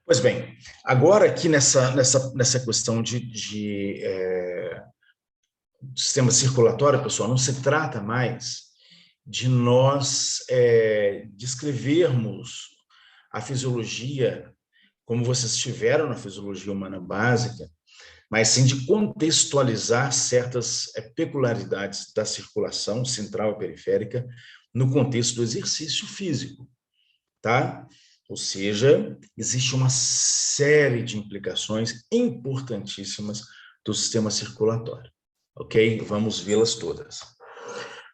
Pois bem, agora aqui nessa questão de sistema circulatório, pessoal, não se trata mais de nós descrevermos a fisiologia como vocês tiveram na fisiologia humana básica, mas sim de contextualizar certas peculiaridades da circulação central e periférica no contexto do exercício físico, tá? Ou seja, existe uma série de implicações importantíssimas do sistema circulatório, ok? Vamos vê-las todas.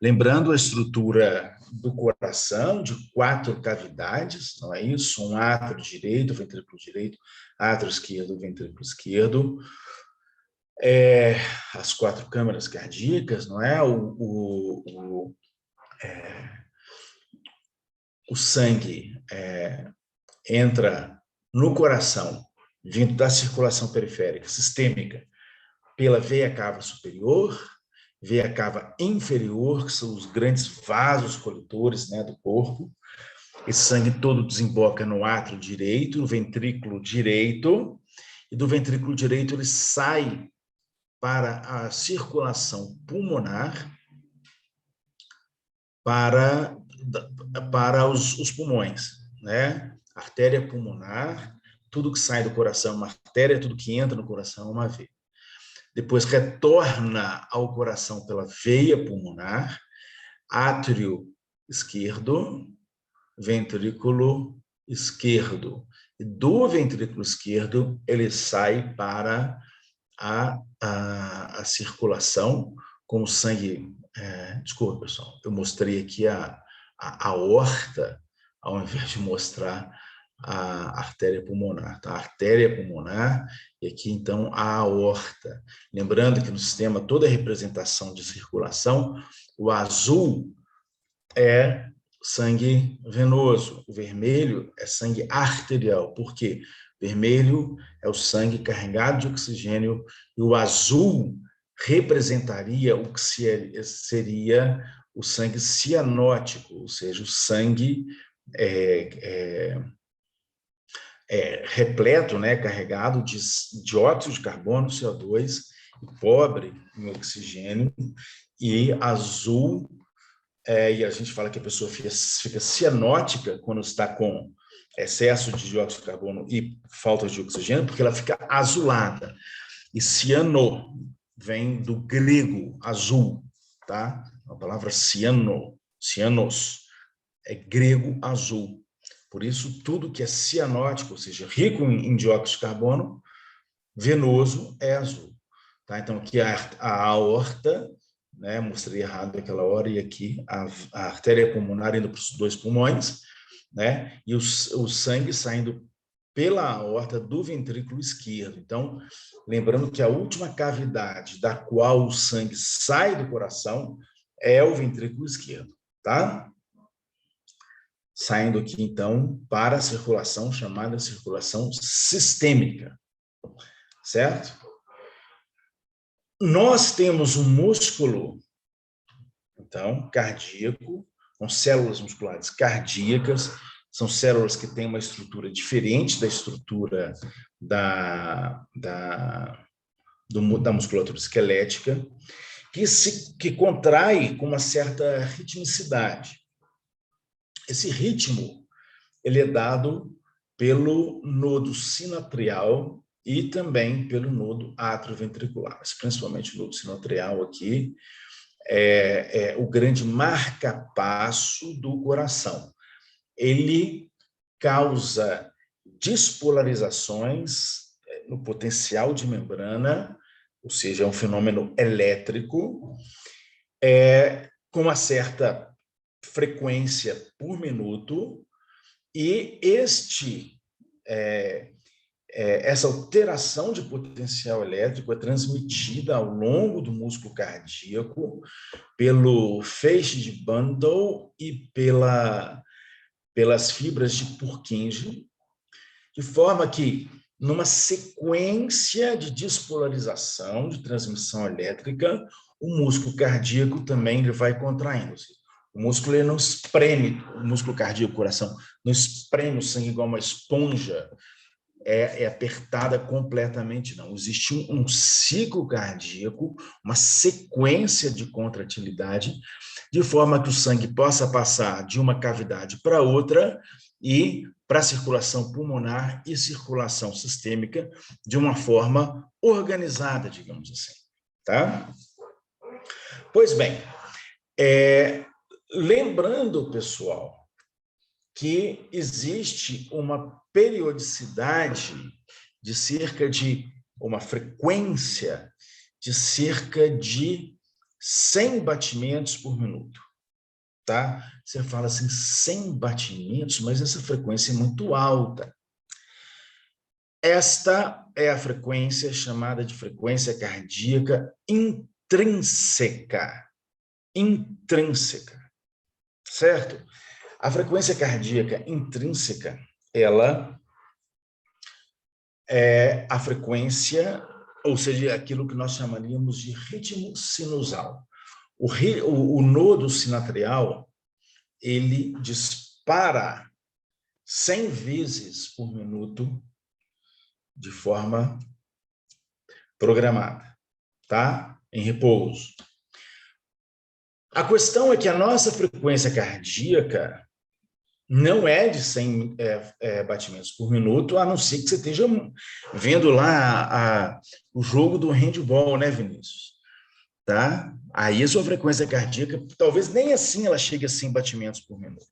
Lembrando a estrutura do coração, de 4 cavidades, não é isso? Um átrio direito, ventrículo direito, átrio esquerdo, ventrículo esquerdo. As 4 câmaras cardíacas, não é? O sangue entra no coração, vindo da circulação periférica, sistêmica, pela veia cava superior, veia cava inferior, que são os grandes vasos coletores, né, do corpo. Esse sangue todo desemboca no átrio direito, no ventrículo direito, e do ventrículo direito ele sai para a circulação pulmonar, para os pulmões, né? Artéria pulmonar, tudo que sai do coração é uma artéria, tudo que entra no coração é uma veia. Depois retorna ao coração pela veia pulmonar, átrio esquerdo, ventrículo esquerdo. E do ventrículo esquerdo, ele sai para a circulação com o sangue. Desculpa, pessoal, eu mostrei aqui a aorta, ao invés de mostrar a artéria pulmonar, tá? A artéria pulmonar e aqui, então, a aorta. Lembrando que no sistema, toda representação de circulação, o azul é sangue venoso, o vermelho é sangue arterial. Por quê? Vermelho é o sangue carregado de oxigênio e o azul representaria o que seria o sangue cianótico, ou seja, o sangue repleto, né, carregado de dióxido de carbono, CO2, pobre em oxigênio, e azul, e a gente fala que a pessoa fica cianótica quando está com excesso de dióxido de carbono e falta de oxigênio, porque ela fica azulada. E ciano vem do grego azul, tá? A palavra ciano, cianos, é grego azul. Por isso, tudo que é cianótico, ou seja, rico em dióxido de carbono, venoso, é azul. Tá? Então, aqui a aorta, né? Mostrei errado aquela hora, e aqui a artéria pulmonar indo para os 2 pulmões, né? E o sangue saindo pela aorta do ventrículo esquerdo. Então, lembrando que a última cavidade da qual o sangue sai do coração é o ventrículo esquerdo, tá? Saindo aqui, então, para a circulação chamada circulação sistêmica, certo? Nós temos um músculo, então, cardíaco, com células musculares cardíacas, são células que têm uma estrutura diferente da estrutura da musculatura esquelética, que contrai com uma certa ritmicidade. Esse ritmo ele é dado pelo nodo sinoatrial e também pelo nodo atrioventricular, mas principalmente o nodo sinoatrial aqui é o grande marca-passo do coração. Ele causa despolarizações no potencial de membrana, ou seja, é um fenômeno elétrico, com uma certa frequência por minuto, e essa alteração de potencial elétrico é transmitida ao longo do músculo cardíaco pelo feixe de Bandol e pelas fibras de Purkinje, de forma que, numa sequência de despolarização, de transmissão elétrica, o músculo cardíaco também ele vai contraindo-se. O músculo ele não espreme, o músculo cardíaco, o coração, não espreme o sangue igual uma esponja, é apertada completamente, não. Existe um ciclo cardíaco, uma sequência de contratilidade, de forma que o sangue possa passar de uma cavidade para outra e para a circulação pulmonar e circulação sistêmica de uma forma organizada, digamos assim. Tá? Pois bem, lembrando, pessoal, que existe uma periodicidade de cerca de uma frequência de cerca de 100 batimentos por minuto, tá? Você fala assim, 100 batimentos, mas essa frequência é muito alta. Esta é a frequência chamada de frequência cardíaca intrínseca. Intrínseca, certo? A frequência cardíaca intrínseca, ela é a frequência, ou seja, aquilo que nós chamaríamos de ritmo sinusal. O nodo sinatrial, ele dispara 100 vezes por minuto de forma programada, tá? Em repouso. A questão é que a nossa frequência cardíaca não é de 100 batimentos por minuto, a não ser que você esteja vendo lá o jogo do handball, né, Vinícius? Tá? Aí a sua frequência cardíaca, talvez nem assim ela chegue a 100 batimentos por minuto.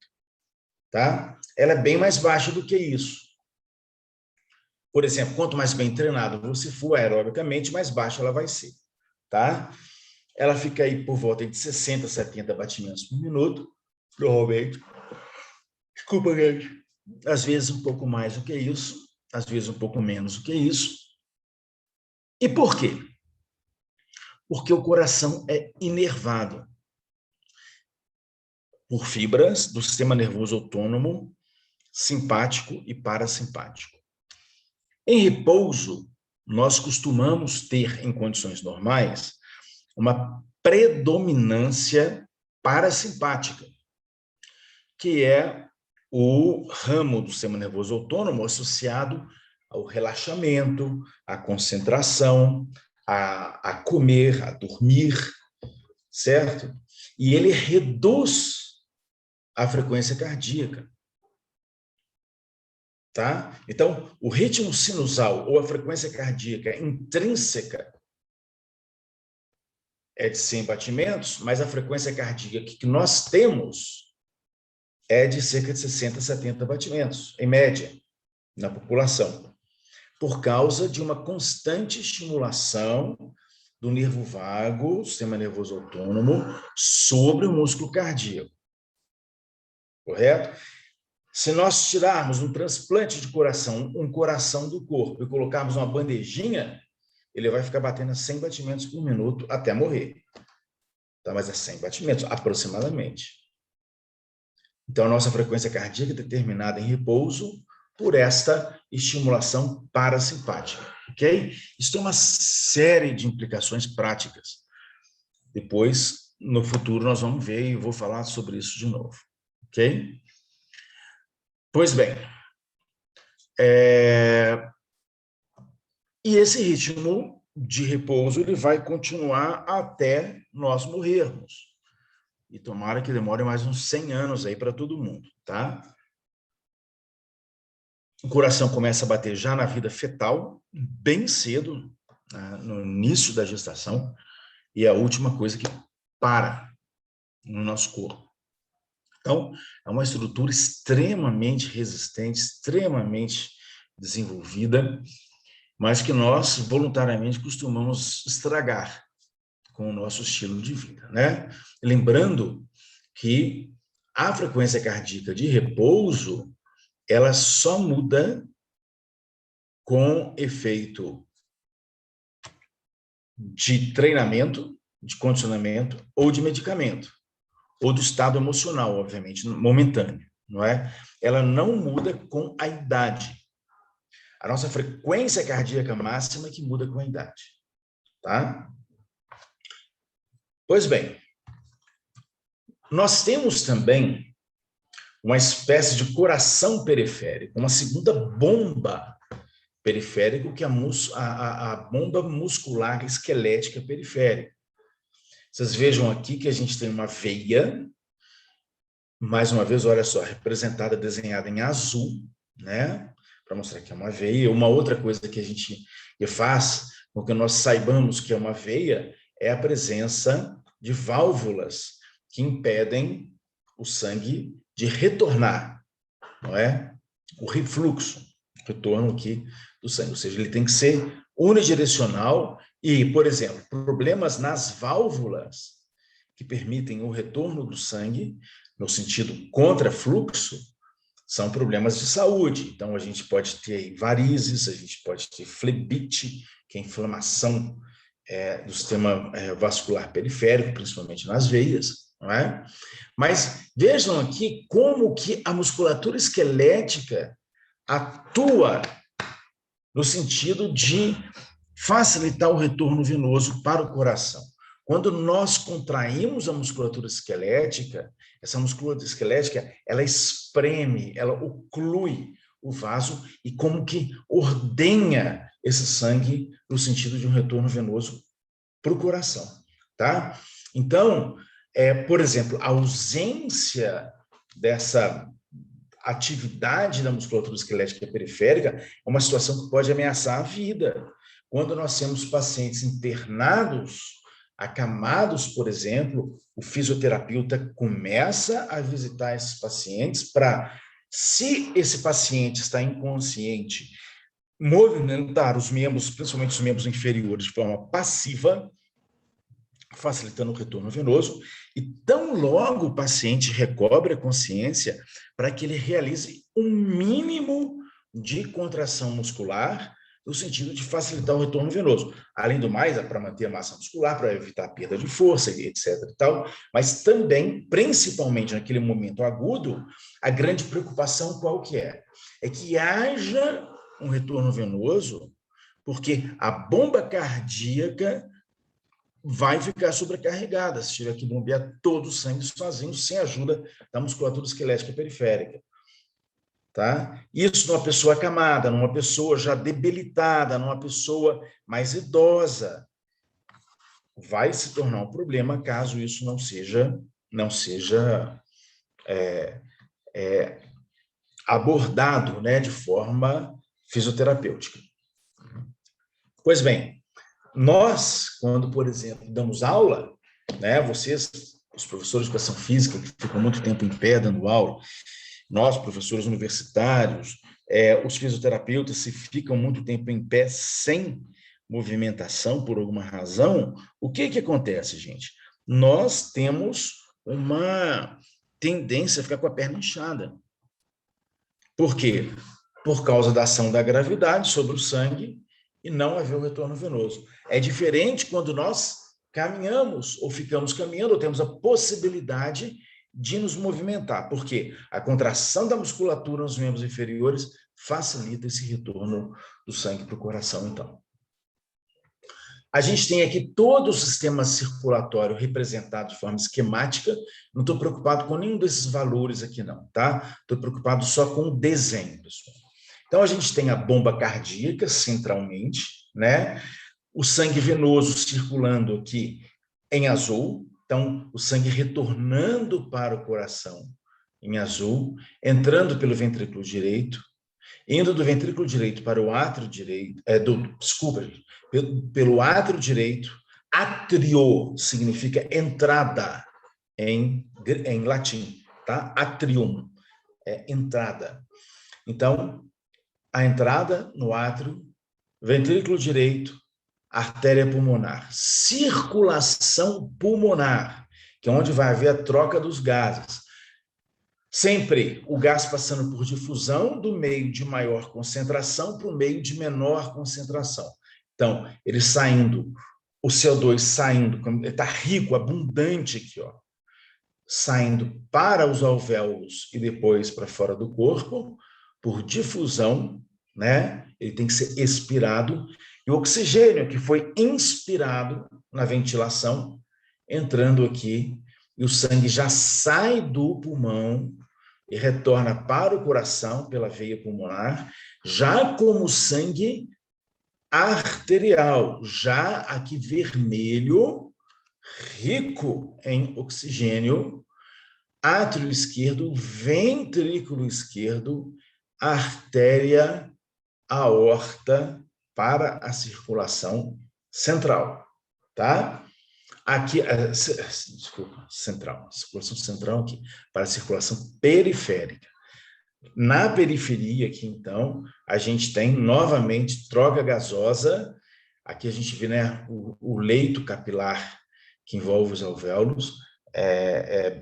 Tá? Ela é bem mais baixa do que isso. Por exemplo, quanto mais bem treinado você for aerobicamente, mais baixa ela vai ser. Tá? Ela fica aí por volta de 60, 70 batimentos por minuto, provavelmente. Desculpa, gente. Às vezes um pouco mais do que isso, às vezes um pouco menos do que isso. E por quê? Porque o coração é inervado por fibras do sistema nervoso autônomo, simpático e parasimpático. Em repouso, nós costumamos ter, em condições normais, uma predominância parasimpática, que é o ramo do sistema nervoso autônomo associado ao relaxamento, à concentração, a comer, a dormir, certo? E ele reduz a frequência cardíaca. Tá? Então, o ritmo sinusal ou a frequência cardíaca intrínseca é de 100 batimentos, mas a frequência cardíaca que nós temos é de cerca de 60, 70 batimentos, em média, na população, por causa de uma constante estimulação do nervo vago, sistema nervoso autônomo, sobre o músculo cardíaco. Correto? Se nós tirarmos um transplante de coração, um coração do corpo, e colocarmos uma bandejinha, ele vai ficar batendo a 100 batimentos por minuto até morrer. Tá? Mas é 100 batimentos, aproximadamente. Então, a nossa frequência cardíaca é determinada em repouso por esta estimulação parasimpática, ok? Isso tem uma série de implicações práticas. Depois, no futuro, nós vamos ver e vou falar sobre isso de novo, ok? Pois bem, e esse ritmo de repouso ele vai continuar até nós morrermos. E tomara que demore mais uns 100 anos aí para todo mundo, tá? O coração começa a bater já na vida fetal, bem cedo, né, no início da gestação, e é a última coisa que para no nosso corpo. Então, é uma estrutura extremamente resistente, extremamente desenvolvida, mas que nós voluntariamente costumamos estragar com o nosso estilo de vida, né? Lembrando que a frequência cardíaca de repouso, ela só muda com efeito de treinamento, de condicionamento ou de medicamento, ou do estado emocional, obviamente, momentâneo, não é? Ela não muda com a idade. A nossa frequência cardíaca máxima é que muda com a idade, tá? Pois bem, nós temos também uma espécie de coração periférico, uma segunda bomba periférico, que é a bomba muscular esquelética periférica. Vocês vejam aqui que a gente tem uma veia, mais uma vez, olha só, representada, desenhada em azul, né? Para mostrar que é uma veia. Uma outra coisa que a gente faz com que nós saibamos que é uma veia é a presença de válvulas que impedem o sangue de retornar, não é? O refluxo, o retorno aqui do sangue, ou seja, ele tem que ser unidirecional e, por exemplo, problemas nas válvulas que permitem o retorno do sangue no sentido contra-fluxo são problemas de saúde. Então, a gente pode ter varizes, a gente pode ter flebite, que é inflamação do sistema vascular periférico, principalmente nas veias, não é? Mas vejam aqui como que a musculatura esquelética atua no sentido de facilitar o retorno venoso para o coração. Quando nós contraímos a musculatura esquelética, essa musculatura esquelética, ela espreme, ela oclui o vaso e como que ordenha esse sangue no sentido de um retorno venoso para o coração, tá? Então, por exemplo, a ausência dessa atividade da musculatura esquelética periférica é uma situação que pode ameaçar a vida. Quando nós temos pacientes internados, acamados, por exemplo, o fisioterapeuta começa a visitar esses pacientes para, se esse paciente está inconsciente, movimentar os membros, principalmente os membros inferiores, de forma passiva, facilitando o retorno venoso, e tão logo o paciente recobre a consciência para que ele realize um mínimo de contração muscular no sentido de facilitar o retorno venoso. Além do mais, é para manter a massa muscular, para evitar a perda de força, etc. e tal, mas também, principalmente naquele momento agudo, a grande preocupação qual que é? É que haja um retorno venoso, porque a bomba cardíaca vai ficar sobrecarregada se tiver que bombear todo o sangue sozinho, sem a ajuda da musculatura esquelética periférica. Tá? Isso numa pessoa acamada, numa pessoa já debilitada, numa pessoa mais idosa, vai se tornar um problema caso isso não seja abordado, né, de forma fisioterapêutica. Pois bem, nós, quando, por exemplo, damos aula, né, vocês, os professores de educação física, que ficam muito tempo em pé dando aula, nós, professores universitários, os fisioterapeutas, se ficam muito tempo em pé sem movimentação, por alguma razão, o que acontece, gente? Nós temos uma tendência a ficar com a perna inchada. Por quê? Por causa da ação da gravidade sobre o sangue e não haver o retorno venoso. É diferente quando nós caminhamos ou ficamos caminhando, ou temos a possibilidade de nos movimentar, porque a contração da musculatura nos membros inferiores facilita esse retorno do sangue para o coração, então. A gente tem aqui todo o sistema circulatório representado de forma esquemática. Não estou preocupado com nenhum desses valores aqui, não, tá? Estou preocupado só com o desenho, pessoal. Então, a gente tem a bomba cardíaca centralmente, né? O sangue venoso circulando aqui em azul. Então, o sangue retornando para o coração em azul, entrando pelo ventrículo direito, indo do ventrículo direito para o átrio direito, pelo átrio direito. Átrio significa entrada em latim, tá? Atrium, entrada. Então, a entrada no átrio, ventrículo direito, artéria pulmonar, circulação pulmonar, que é onde vai haver a troca dos gases. Sempre o gás passando por difusão do meio de maior concentração para o meio de menor concentração. Então, ele saindo, o CO2 saindo, está rico, abundante aqui, ó, saindo para os alvéolos e depois para fora do corpo, por difusão, né? Ele tem que ser expirado, e o oxigênio que foi inspirado na ventilação, entrando aqui, e o sangue já sai do pulmão e retorna para o coração pela veia pulmonar, já como sangue arterial, já aqui vermelho, rico em oxigênio, átrio esquerdo, ventrículo esquerdo, artéria, aorta para a circulação central, tá? Aqui, desculpa, central, circulação central aqui, para a circulação periférica. Na periferia aqui, então, a gente tem novamente droga gasosa. Aqui a gente vê, né, o leito capilar que envolve os alvéolos,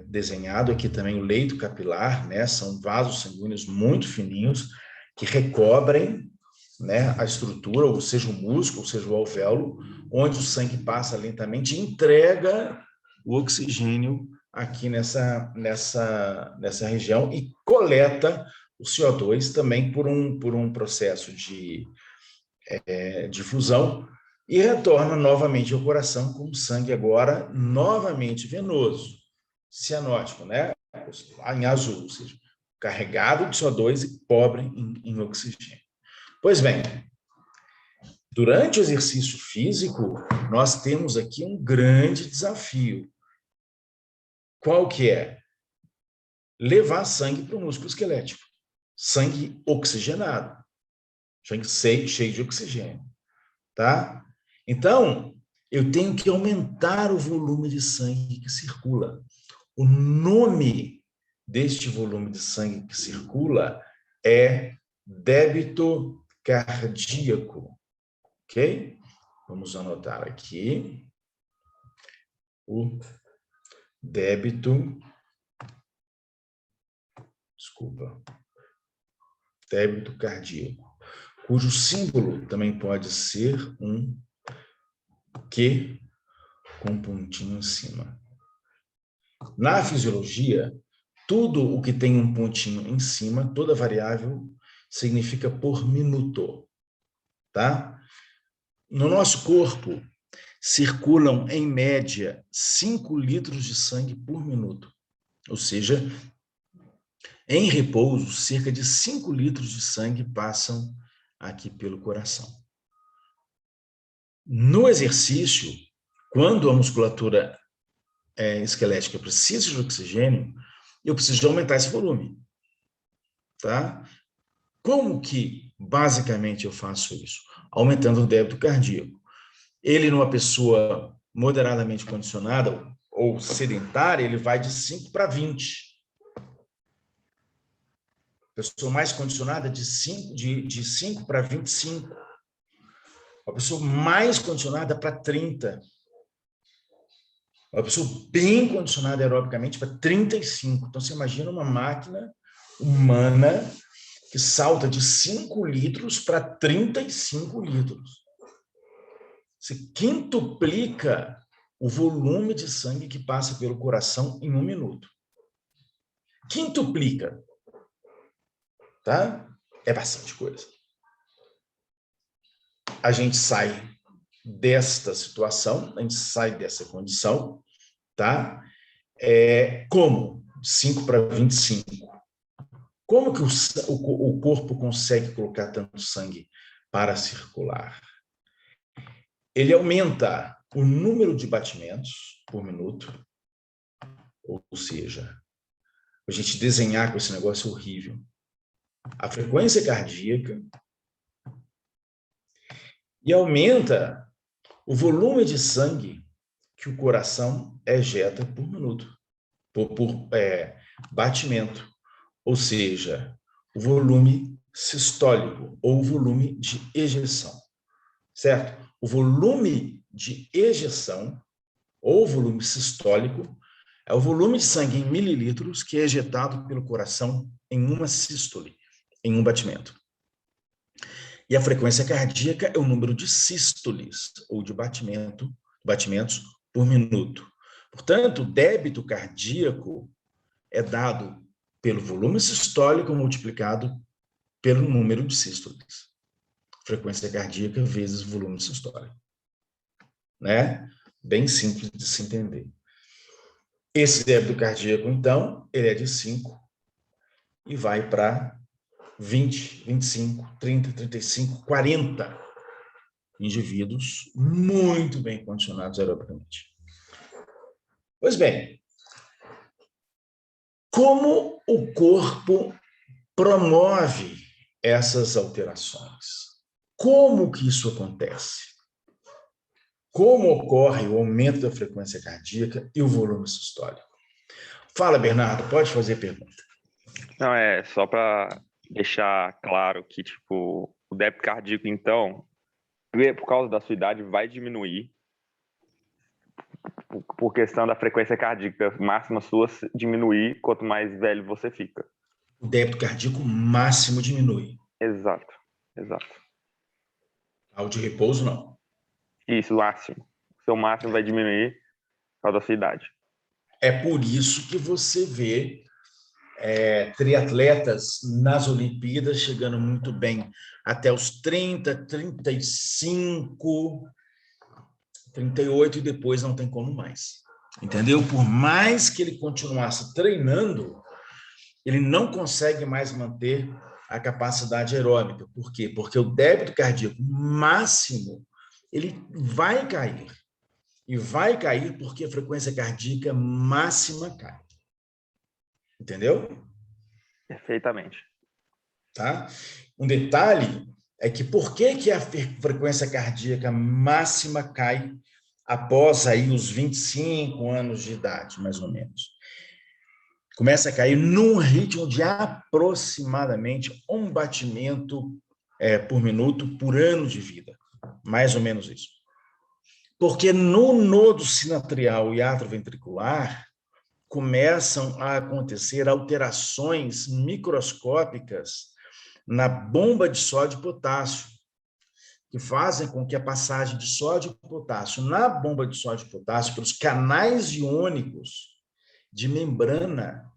desenhado aqui também o leito capilar, né, são vasos sanguíneos muito fininhos que recobrem, né, a estrutura, ou seja, o músculo, ou seja, o alvéolo, onde o sangue passa lentamente e entrega o oxigênio aqui nessa região e coleta o CO2 também por um processo de fusão e retorna novamente ao coração com o sangue agora novamente venoso, cianótico, né? Em azul, ou seja, carregado de CO2 e pobre em oxigênio. Pois bem, durante o exercício físico, nós temos aqui um grande desafio. Qual que é? Levar sangue para o músculo esquelético. Sangue oxigenado. Sangue cheio de oxigênio. Tá? Então, eu tenho que aumentar o volume de sangue que circula. O nome deste volume de sangue que circula é débito cardíaco. Ok? Vamos anotar aqui o débito cardíaco, cujo símbolo também pode ser um Q com um pontinho em cima. Na fisiologia, tudo o que tem um pontinho em cima, toda variável, significa por minuto, tá? No nosso corpo, circulam, em média, 5 litros de sangue por minuto. Ou seja, em repouso, cerca de 5 litros de sangue passam aqui pelo coração. No exercício, quando a musculatura esquelética precisa de oxigênio, eu preciso aumentar esse volume. Tá? Como que, basicamente, eu faço isso? Aumentando o débito cardíaco. Ele, numa pessoa moderadamente condicionada ou sedentária, ele vai de 5 para 20. Pessoa mais condicionada, de 5 para 25. A pessoa mais condicionada para 30. A pessoa bem condicionada aerobicamente para 35. Então, você imagina uma máquina humana que salta de 5 litros para 35 litros. Você quintuplica o volume de sangue que passa pelo coração em 1 minuto. Quintuplica. Tá? É bastante coisa. A gente sai desta situação, a gente sai dessa condição, tá? Como? 5 para 25. Como que o corpo consegue colocar tanto sangue para circular? Ele aumenta o número de batimentos por minuto, ou seja, a gente desenhar com esse negócio horrível. A frequência cardíaca e aumenta o volume de sangue que o coração ejeta por minuto, por batimento, ou seja, o volume sistólico ou o volume de ejeção, certo? O volume de ejeção ou volume sistólico é o volume de sangue em mililitros que é ejetado pelo coração em uma sístole, em um batimento. E a frequência cardíaca é o número de sístoles, ou de batimentos por minuto. Portanto, o débito cardíaco é dado pelo volume sistólico multiplicado pelo número de sístoles. Frequência cardíaca vezes volume sistólico. Né? Bem simples de se entender. Esse débito cardíaco, então, ele é de 5 e vai para 20, 25, 30, 35, 40 indivíduos muito bem condicionados aerobicamente. Pois bem, como o corpo promove essas alterações? Como que isso acontece? Como ocorre o aumento da frequência cardíaca e o volume sistólico? Fala, Bernardo, pode fazer pergunta. Não, é só para deixar claro que, tipo, o débito cardíaco, então, por causa da sua idade, vai diminuir por questão da frequência cardíaca máxima sua diminuir quanto mais velho você fica. O débito cardíaco máximo diminui. Exato, exato. Ao de repouso, não. Isso, o máximo. O seu máximo vai diminuir por causa da sua idade. É por isso que você vê triatletas nas Olimpíadas chegando muito bem até os 30, 35, 38 e depois não tem como mais. Entendeu? Por mais que ele continuasse treinando, ele não consegue mais manter a capacidade aeróbica. Por quê? Porque o débito cardíaco máximo, ele vai cair. E vai cair porque a frequência cardíaca máxima cai. Entendeu? Perfeitamente. Tá? Um detalhe é que por que a frequência cardíaca máxima cai após aí os 25 anos de idade, mais ou menos? Começa a cair num ritmo de aproximadamente um batimento por minuto por ano de vida. Mais ou menos isso. Porque no nodo sinatrial e atroventricular começam a acontecer alterações microscópicas na bomba de sódio e potássio, que fazem com que a passagem de sódio e potássio na bomba de sódio e potássio, pelos canais iônicos de membrana,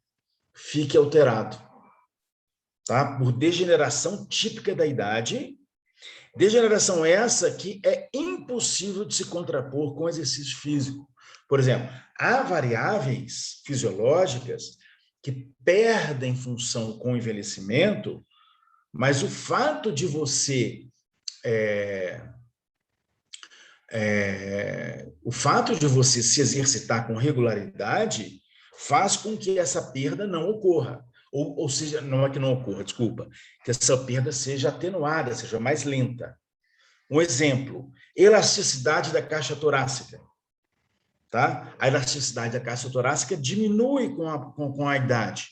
fique alterado. Tá? Por degeneração típica da idade, degeneração essa que é impossível de se contrapor com exercício físico. Por exemplo, há variáveis fisiológicas que perdem função com o envelhecimento, mas o fato de você se exercitar com regularidade faz com que essa perda não ocorra. Ou seja, não é que não ocorra, desculpa, que essa perda seja atenuada, seja mais lenta. Um exemplo, elasticidade da caixa torácica. Tá? A elasticidade da caixa torácica diminui com a idade.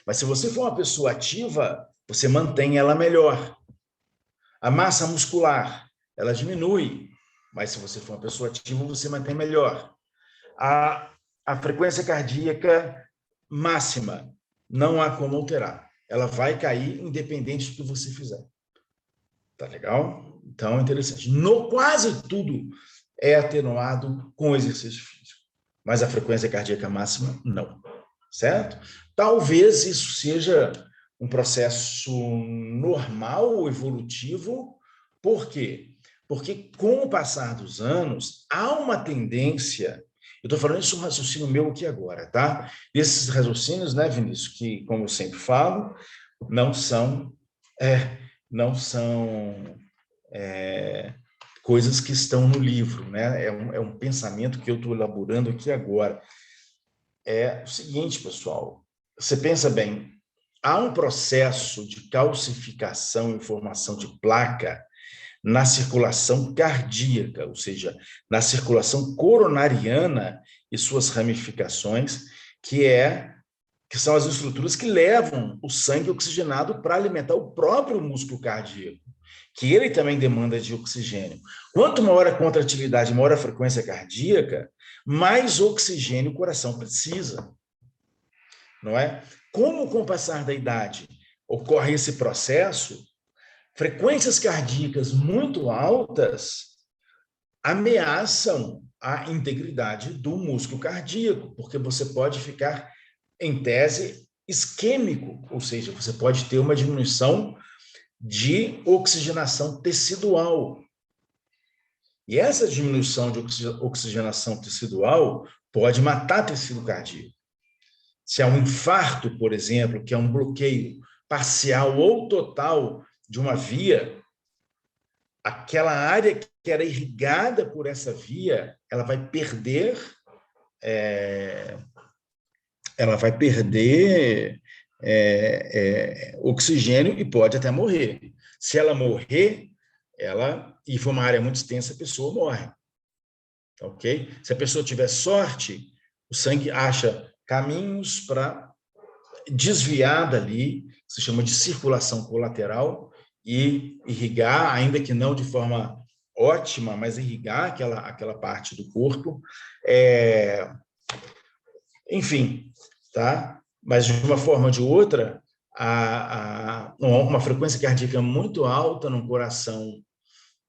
Mas se você for uma pessoa ativa, você mantém ela melhor. A massa muscular, ela diminui, mas se você for uma pessoa ativa, você mantém melhor. A frequência cardíaca máxima, não há como alterar. Ela vai cair independente do que você fizer. Tá legal? Então, interessante. Quase tudo é atenuado com exercício físico, mas a frequência cardíaca máxima, não. Certo? Talvez isso seja um processo normal, evolutivo. Por quê? Porque, com o passar dos anos, há uma tendência. Eu estou falando isso um raciocínio meu aqui agora, tá? Esses raciocínios, né, Vinícius, que, como eu sempre falo, não são coisas que estão no livro, né? É um pensamento que eu estou elaborando aqui agora. É o seguinte, pessoal, você pensa bem, há um processo de calcificação e formação de placa na circulação cardíaca, ou seja, na circulação coronariana e suas ramificações, que são as estruturas que levam o sangue oxigenado para alimentar o próprio músculo cardíaco, que ele também demanda de oxigênio. Quanto maior a contratilidade, maior a frequência cardíaca, mais oxigênio o coração precisa. Não é? Como, com o passar da idade, ocorre esse processo, frequências cardíacas muito altas ameaçam a integridade do músculo cardíaco, porque você pode ficar, em tese, isquêmico, ou seja, você pode ter uma diminuição de oxigenação tecidual. E essa diminuição de oxigenação tecidual pode matar tecido cardíaco. Se há um infarto, por exemplo, que é um bloqueio parcial ou total de uma via, aquela área que era irrigada por essa via, ela vai perder oxigênio e pode até morrer. Se ela morrer, e for uma área muito extensa, a pessoa morre. Ok? Se a pessoa tiver sorte, o sangue acha caminhos para desviar dali, que se chama de circulação colateral, e irrigar, ainda que não de forma ótima, mas irrigar aquela parte do corpo. Enfim, tá? Mas de uma forma ou de outra, uma frequência cardíaca muito alta num coração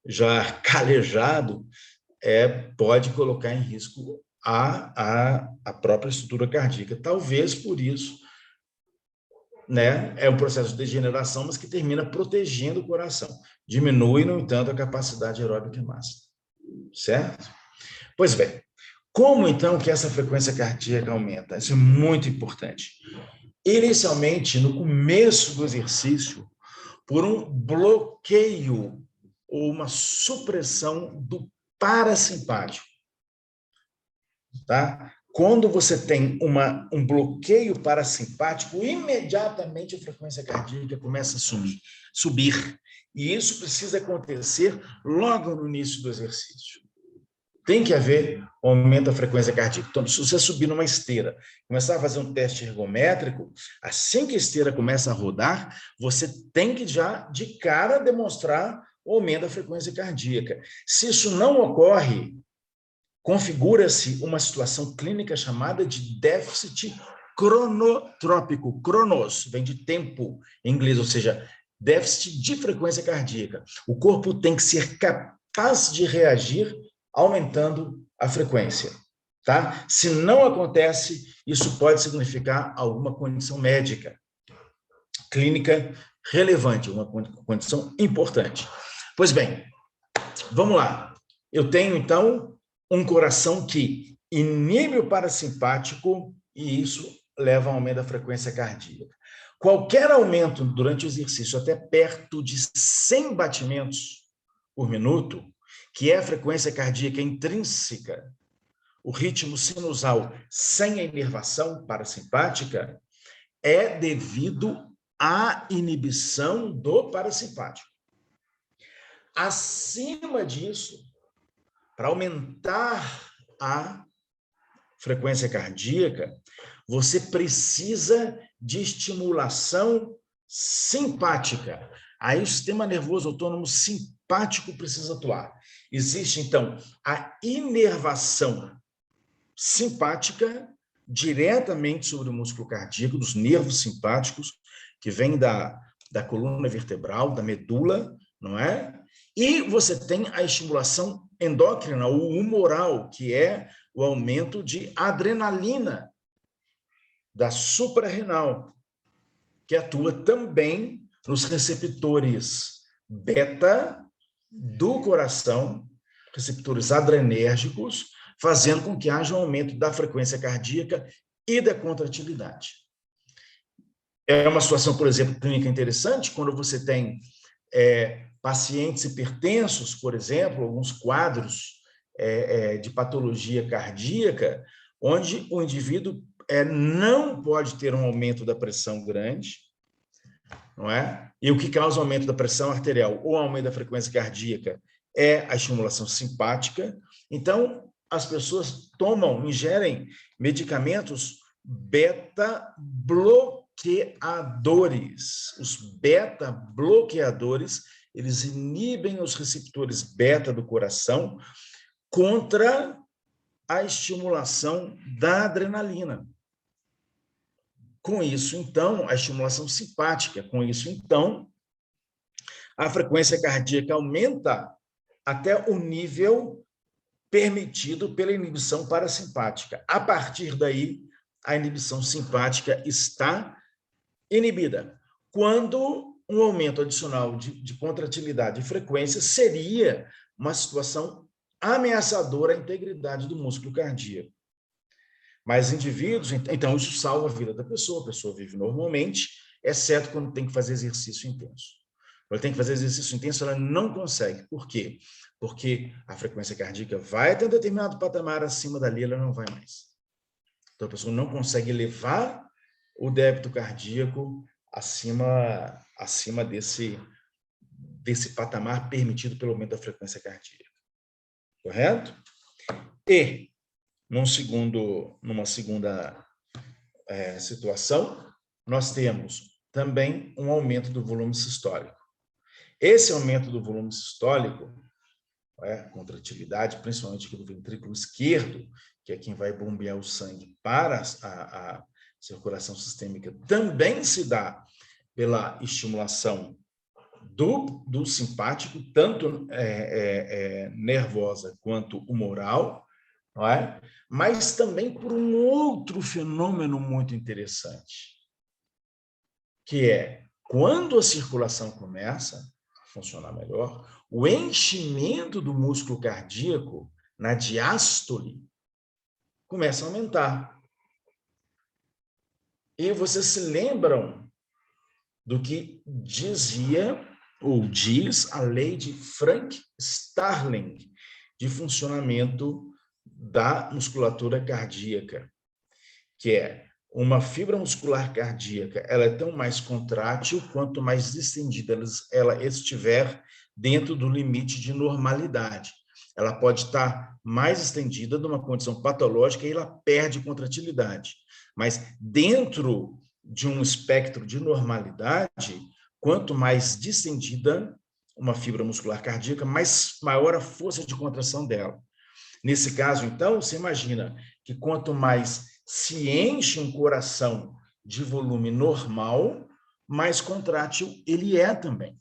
já calejado pode colocar em risco a própria estrutura cardíaca. Talvez por isso, né, é um processo de degeneração, mas que termina protegendo o coração. Diminui, no entanto, a capacidade aeróbica máxima. Certo? Pois bem, como então que essa frequência cardíaca aumenta? Isso é muito importante. Inicialmente, no começo do exercício, por um bloqueio ou uma supressão do parasimpático. Tá? Quando você tem um bloqueio parasimpático, imediatamente a frequência cardíaca começa a subir. E isso precisa acontecer logo no início do exercício. Tem que haver um aumento da frequência cardíaca. Então, se você subir numa esteira, começar a fazer um teste ergométrico, assim que a esteira começa a rodar, você tem que já, de cara, demonstrar o aumento da frequência cardíaca. Se isso não ocorre, configura-se uma situação clínica chamada de déficit cronotrópico. Cronos vem de tempo em inglês, ou seja, déficit de frequência cardíaca. O corpo tem que ser capaz de reagir aumentando a frequência. Tá? Se não acontece, isso pode significar alguma condição médica, clínica relevante, uma condição importante. Pois bem, vamos lá. Eu tenho, então, um coração que inibe o parasimpático e isso leva a um aumento da frequência cardíaca. Qualquer aumento durante o exercício, até perto de 100 batimentos por minuto, que é a frequência cardíaca intrínseca, o ritmo sinusal sem a inervação parasimpática, é devido à inibição do parasimpático. Acima disso, para aumentar a frequência cardíaca, você precisa de estimulação simpática. Aí o sistema nervoso autônomo simpático precisa atuar. Existe, então, a inervação simpática diretamente sobre o músculo cardíaco, dos nervos simpáticos, que vem da coluna vertebral, da medula, não é? E você tem a estimulação endócrina ou humoral, que é o aumento de adrenalina da suprarrenal, que atua também nos receptores beta do coração, receptores adrenérgicos, fazendo com que haja um aumento da frequência cardíaca e da contratilidade. É uma situação, por exemplo, clínica interessante, quando você tem pacientes hipertensos, por exemplo, alguns quadros de patologia cardíaca, onde o indivíduo não pode ter um aumento da pressão grande, não é? E o que causa o aumento da pressão arterial ou aumento da frequência cardíaca é a estimulação simpática. Então, as pessoas ingerem medicamentos beta-bloqueadores. Os beta-bloqueadores, eles inibem os receptores beta do coração contra a estimulação da adrenalina. Com isso, então, a estimulação simpática. Com isso, então, a frequência cardíaca aumenta até o nível permitido pela inibição parasimpática. A partir daí, a inibição simpática está inibida. Quando um aumento adicional de contratilidade e frequência seria uma situação ameaçadora à integridade do músculo cardíaco. Mas indivíduos, então isso salva a vida da pessoa, a pessoa vive normalmente, exceto quando tem que fazer exercício intenso. Quando tem que fazer exercício intenso, ela não consegue. Por quê? Porque a frequência cardíaca vai até um determinado patamar, acima dali ela não vai mais. Então a pessoa não consegue elevar o débito cardíaco acima desse patamar permitido pelo aumento da frequência cardíaca. Correto? E, numa segunda situação, nós temos também um aumento do volume sistólico. Esse aumento do volume sistólico, contratividade, principalmente aqui do ventrículo esquerdo, que é quem vai bombear o sangue para a circulação sistêmica, também se dá pela estimulação do simpático, tanto nervosa quanto humoral, não é? Mas também por um outro fenômeno muito interessante, que é quando a circulação começa a funcionar melhor, o enchimento do músculo cardíaco na diástole começa a aumentar. E vocês se lembram do que dizia ou diz a lei de Frank-Starling de funcionamento da musculatura cardíaca, que é uma fibra muscular cardíaca, ela é tão mais contrátil quanto mais distendida ela estiver dentro do limite de normalidade. Ela pode estar mais estendida numa condição patológica e ela perde contratilidade. Mas dentro de um espectro de normalidade, quanto mais distendida uma fibra muscular cardíaca, maior a força de contração dela. Nesse caso, então, você imagina que quanto mais se enche um coração de volume normal, mais contrátil ele é também.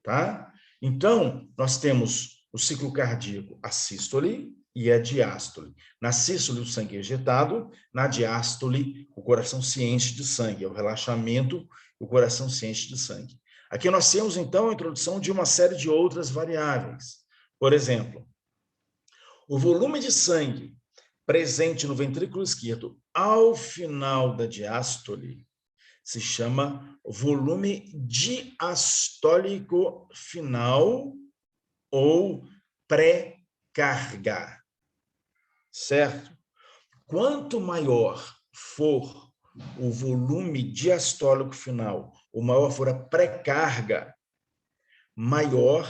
Tá? Então, nós temos o ciclo cardíaco, a sístole e a diástole. Na sístole, o sangue é ejetado, na diástole, o coração se enche de sangue, é o relaxamento, o coração se enche de sangue. Aqui nós temos, então, a introdução de uma série de outras variáveis. Por exemplo, o volume de sangue presente no ventrículo esquerdo ao final da diástole se chama volume diastólico final ou pré-carga, certo? Quanto maior for o volume diastólico final, ou maior for a pré-carga, maior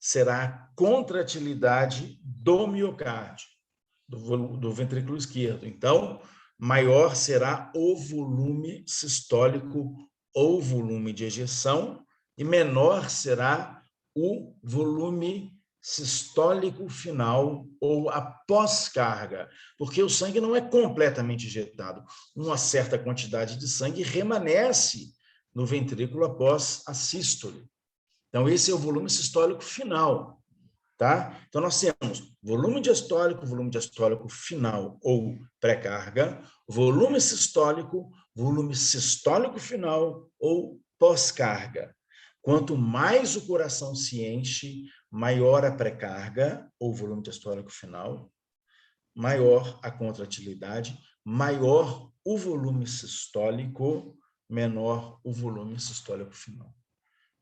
será a contratilidade do miocárdio, do ventrículo esquerdo. Então, maior será o volume sistólico ou volume de ejeção e menor será o volume sistólico final ou a pós-carga, porque o sangue não é completamente injetado. Uma certa quantidade de sangue remanesce no ventrículo após a sístole. Então, esse é o volume sistólico final. Tá? Então, nós temos volume diastólico final ou pré-carga, volume sistólico final ou pós-carga. Quanto mais o coração se enche, maior a pré-carga ou volume diastólico final, maior a contratilidade, maior o volume sistólico, menor o volume sistólico final.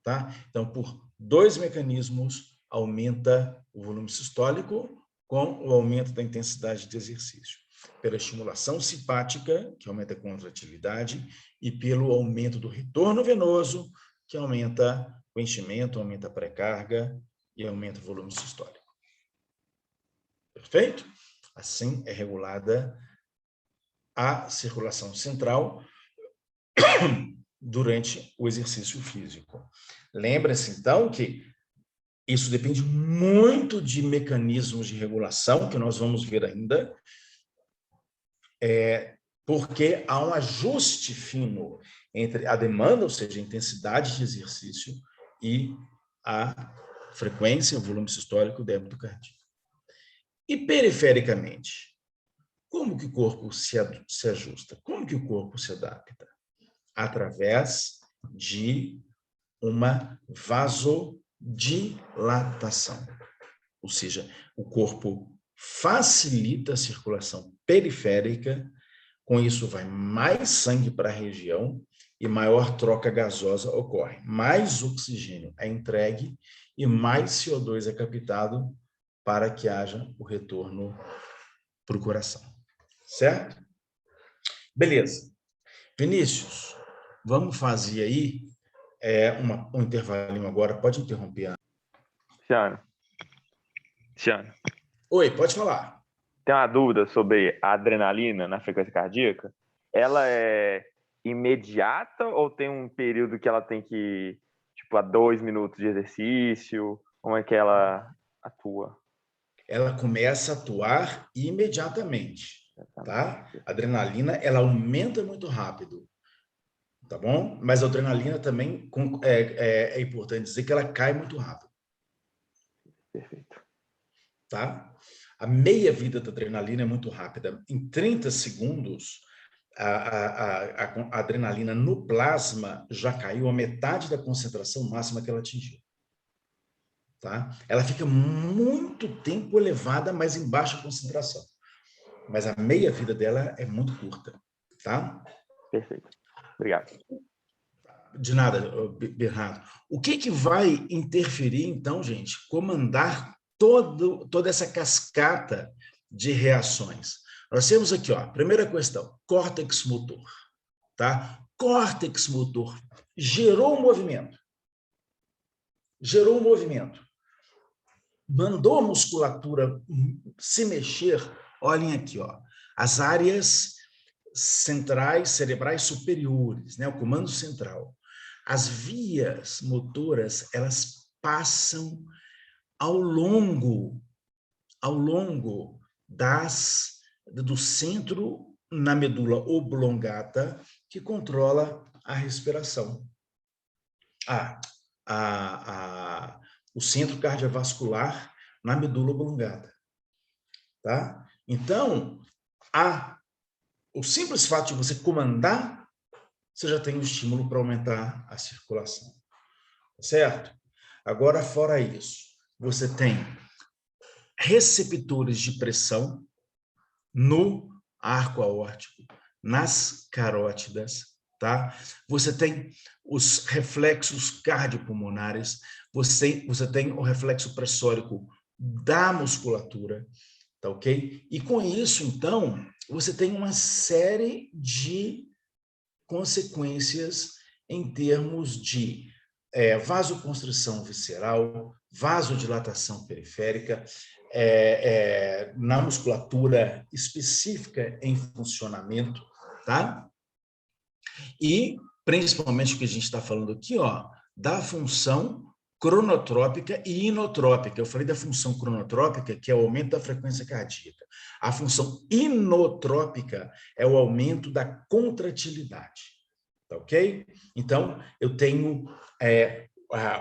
Tá? Então, por dois mecanismos, aumenta o volume sistólico com o aumento da intensidade de exercício. Pela estimulação simpática, que aumenta a contratilidade, e pelo aumento do retorno venoso, que aumenta o enchimento, aumenta a pré-carga e aumenta o volume sistólico. Perfeito? Assim é regulada a circulação central durante o exercício físico. Lembra-se, então, que isso depende muito de mecanismos de regulação, que nós vamos ver ainda, porque há um ajuste fino entre a demanda, ou seja, a intensidade de exercício, e a frequência, o volume sistólico, o débito cardíaco. E perifericamente, como que o corpo se ajusta? Como que o corpo se adapta? Através de uma vasodilatação. Ou seja, o corpo facilita a circulação periférica, com isso vai mais sangue para a região e maior troca gasosa ocorre. Mais oxigênio é entregue e mais CO2 é captado para que haja o retorno para o coração. Certo? Beleza. Vinícius, vamos fazer aí um intervalinho agora. Pode interromper. Tiano, Oi, pode falar. tem uma dúvida sobre a adrenalina na frequência cardíaca. Ela é imediata ou tem um período que ela tem que, tipo, a 2 minutos de exercício? Como é que ela atua? Ela começa a atuar imediatamente, tá? A adrenalina, ela aumenta muito rápido, tá bom? Mas a adrenalina também, é importante dizer que ela cai muito rápido. Perfeito. Tá? A meia-vida da adrenalina é muito rápida. Em 30 segundos, a adrenalina no plasma já caiu a metade da concentração máxima que ela atingiu. Tá? Ela fica muito tempo elevada, mas em baixa concentração. Mas a meia-vida dela é muito curta. Tá? Perfeito. Obrigado. De nada, Bernardo. O que vai interferir, então, gente? Comandar toda essa cascata de reações. Nós temos aqui, ó, primeira questão, córtex motor. Tá? Córtex motor gerou um movimento. Gerou um movimento. Mandou a musculatura se mexer. Olhem aqui, ó, as áreas centrais, cerebrais superiores, né, o comando central. As vias motoras, elas passam ao longo do centro na medula oblongata, que controla a respiração. O centro cardiovascular na medula oblongata. Tá? Então, o simples fato de você comandar, você já tem um estímulo para aumentar a circulação. Certo? Agora, fora isso, você tem receptores de pressão no arco aórtico, nas carótidas, tá? Você tem os reflexos cardiopulmonares, você tem o reflexo pressórico da musculatura, tá ok? E com isso, então, você tem uma série de consequências em termos de vasoconstrição visceral, vasodilatação periférica, na musculatura específica em funcionamento, tá? E, principalmente, o que a gente está falando aqui, ó, da função cronotrópica e inotrópica. Eu falei da função cronotrópica, que é o aumento da frequência cardíaca. A função inotrópica é o aumento da contratilidade. Tá ok? Então, eu tenho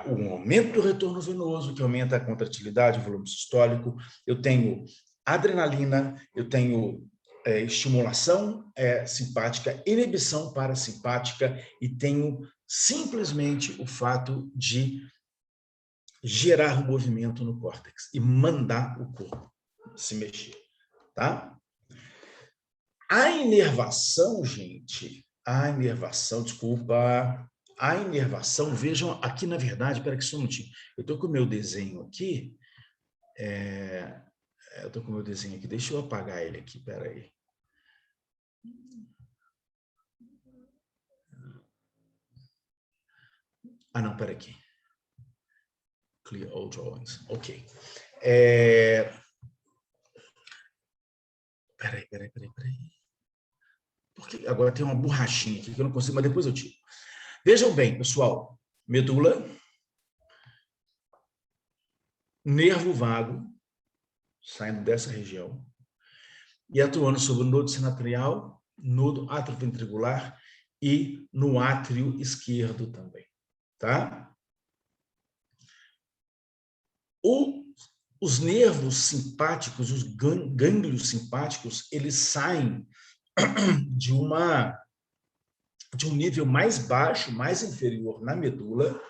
um aumento do retorno venoso, que aumenta a contratilidade, o volume sistólico. Eu tenho adrenalina, eu tenho estimulação simpática, inibição parasimpática e tenho simplesmente o fato de gerar um movimento no córtex e mandar o corpo se mexer, tá? A inervação, gente, vejam aqui, na verdade, espera que só um minutinho. Eu estou com o meu desenho aqui, deixa eu apagar ele aqui, espera aí. Não, espera aqui. Clear all drawings. Ok. Peraí. Porque agora tem uma borrachinha aqui que eu não consigo, mas depois eu tiro. Vejam bem, pessoal. Medula, nervo vago, saindo dessa região, e atuando sobre o nodo sinatrial, nodo atrioventricular e no átrio esquerdo também. Tá? Os nervos simpáticos, os gânglios simpáticos, eles saem de um nível mais baixo, mais inferior na medula,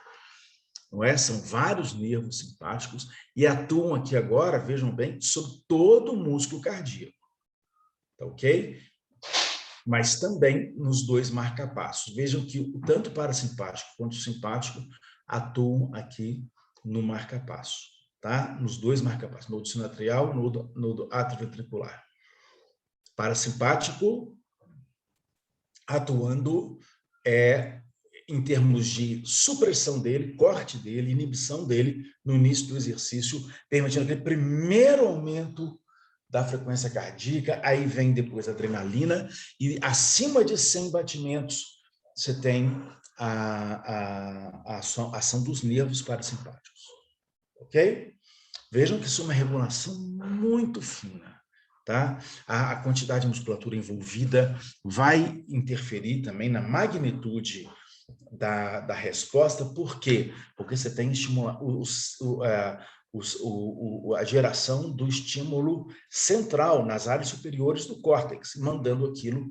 não é? São vários nervos simpáticos e atuam aqui agora, vejam bem, sobre todo o músculo cardíaco, tá ok? Mas também nos dois marcapassos. Vejam que tanto o parasimpático quanto o simpático atuam aqui no marcapasso, tá? Nos dois marcapassos, nodo sinoatrial, nodo atrioventricular. Parasimpático atuando em termos de supressão dele, corte dele, inibição dele no início do exercício, permitindo aquele primeiro aumento da frequência cardíaca, aí vem depois a adrenalina, e acima de 100 batimentos, você tem a ação dos nervos parasimpáticos. Ok? Vejam que isso é uma regulação muito fina. Tá? A quantidade de musculatura envolvida vai interferir também na magnitude da resposta. Por quê? Porque você tem a geração do estímulo central nas áreas superiores do córtex, mandando aquilo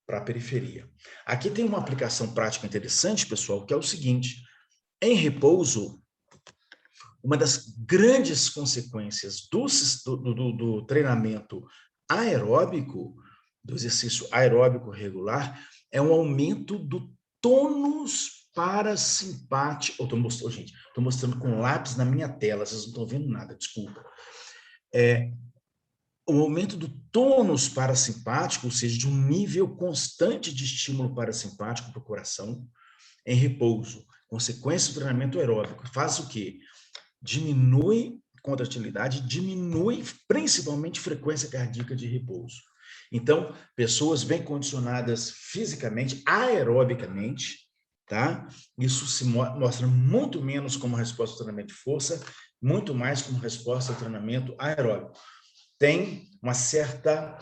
para a periferia. Aqui tem uma aplicação prática interessante, pessoal, que é o seguinte: em repouso, uma das grandes consequências do treinamento aeróbico, do exercício aeróbico regular, é um aumento do tônus parasimpático. Estou mostrando com lápis na minha tela, vocês não estão vendo nada, desculpa. O aumento do tônus parasimpático, ou seja, de um nível constante de estímulo parasimpático para o coração, em repouso. Consequência do treinamento aeróbico. Faz o quê? Diminui contratilidade, diminui principalmente frequência cardíaca de repouso. Então, pessoas bem condicionadas fisicamente, aerobicamente, tá? Isso se mostra muito menos como resposta ao treinamento de força, muito mais como resposta ao treinamento aeróbico. Tem uma certa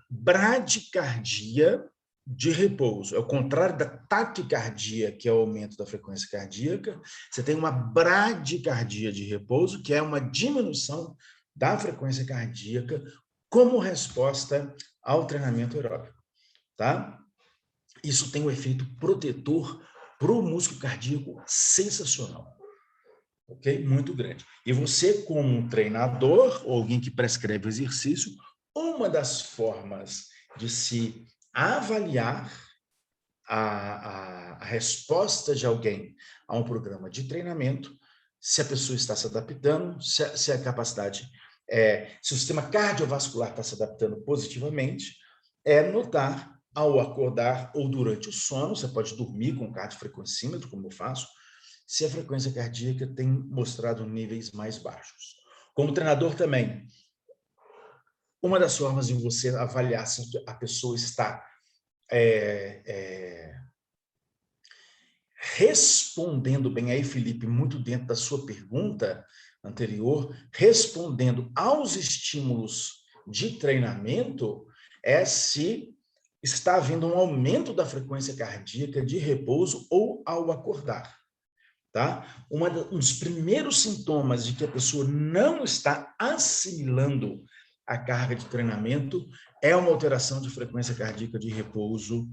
bradicardia de repouso. É o contrário da taquicardia, que é o aumento da frequência cardíaca. Você tem uma bradicardia de repouso, que é uma diminuição da frequência cardíaca como resposta ao treinamento aeróbico, tá? Isso tem um efeito protetor para o músculo cardíaco sensacional, ok? Muito grande. E você, como um treinador, ou alguém que prescreve o exercício, uma das formas de se avaliar a resposta de alguém a um programa de treinamento, se a pessoa está se adaptando, se a capacidade, se o sistema cardiovascular está se adaptando positivamente, é notar ao acordar ou durante o sono, você pode dormir com cardiofrequencímetro, como eu faço, se a frequência cardíaca tem mostrado níveis mais baixos. Como treinador também, uma das formas de você avaliar se a pessoa está respondendo bem aí, Felipe, muito dentro da sua pergunta anterior, respondendo aos estímulos de treinamento, é se está havendo um aumento da frequência cardíaca de repouso ou ao acordar. Tá? Um dos primeiros sintomas de que a pessoa não está assimilando a carga de treinamento é uma alteração de frequência cardíaca de repouso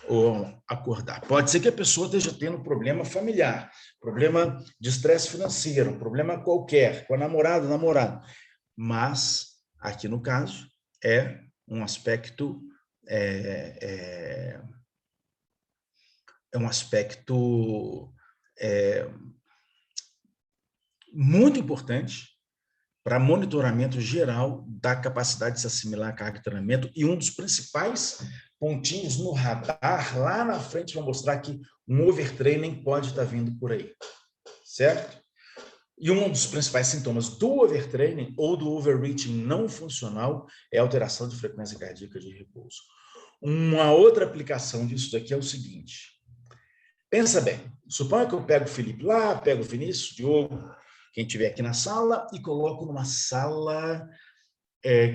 ou acordar. Pode ser que a pessoa esteja tendo problema familiar, problema de estresse financeiro, problema qualquer, com a namorada, namorado. Mas, aqui no caso, é um aspecto muito importante para monitoramento geral da capacidade de se assimilar a carga de treinamento, e um dos principais pontinhos no radar, lá na frente, vai mostrar que um overtraining pode estar vindo por aí, certo? E um dos principais sintomas do overtraining ou do overreaching não funcional é a alteração de frequência cardíaca de repouso. Uma outra aplicação disso daqui é o seguinte: pensa bem, suponha que eu pego o Felipe lá, pego o Vinícius, o Diogo, quem estiver aqui na sala, e coloco numa sala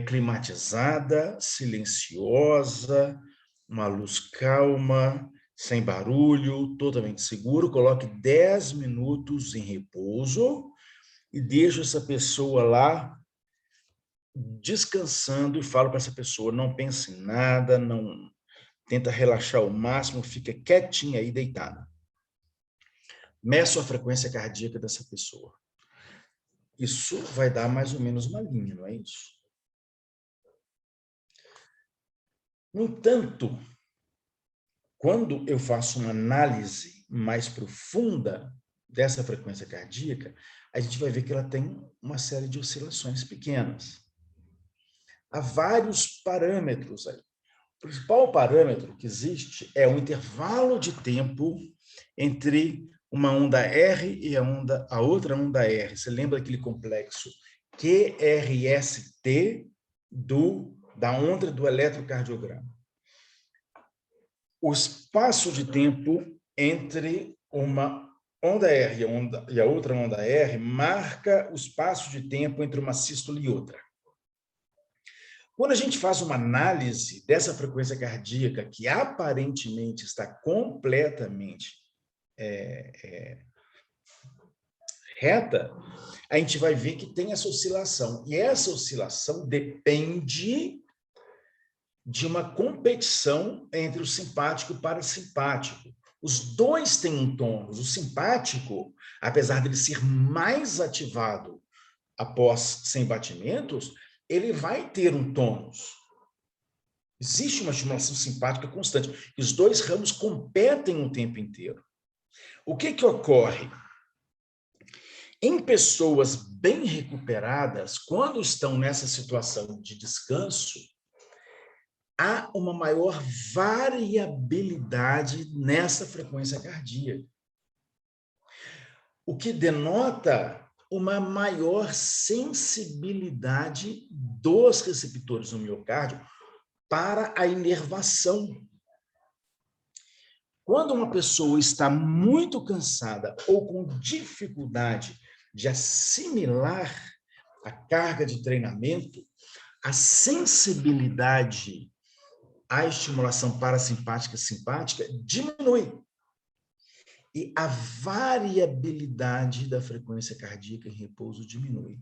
climatizada, silenciosa, uma luz calma, sem barulho, totalmente seguro. Coloque 10 minutos em repouso e deixo essa pessoa lá descansando, e falo para essa pessoa: não pense em nada, não tenta relaxar ao máximo, fica quietinha aí deitada. meço a frequência cardíaca dessa pessoa. Isso vai dar mais ou menos uma linha, não é isso? No entanto, quando eu faço uma análise mais profunda dessa frequência cardíaca, a gente vai ver que ela tem uma série de oscilações pequenas. Há vários parâmetros aí. O principal parâmetro que existe é o intervalo de tempo entre uma onda R e a outra onda R. Você lembra aquele complexo QRST da onda do eletrocardiograma? O espaço de tempo entre uma onda R e a outra onda R marca o espaço de tempo entre uma sístole e outra. Quando a gente faz uma análise dessa frequência cardíaca, que aparentemente está completamente reta, a gente vai ver que tem essa oscilação. E essa oscilação depende de uma competição entre o simpático e o parasimpático. Os dois têm um tônus. O simpático, apesar de ele ser mais ativado após 100 batimentos, ele vai ter um tônus. Existe uma estimulação simpática constante. E os dois ramos competem o tempo inteiro. O que ocorre? Em pessoas bem recuperadas, quando estão nessa situação de descanso, há uma maior variabilidade nessa frequência cardíaca, o que denota uma maior sensibilidade dos receptores do miocárdio para a inervação. Quando uma pessoa está muito cansada ou com dificuldade de assimilar a carga de treinamento, a sensibilidade à estimulação parasimpática e simpática diminui. E a variabilidade da frequência cardíaca em repouso diminui.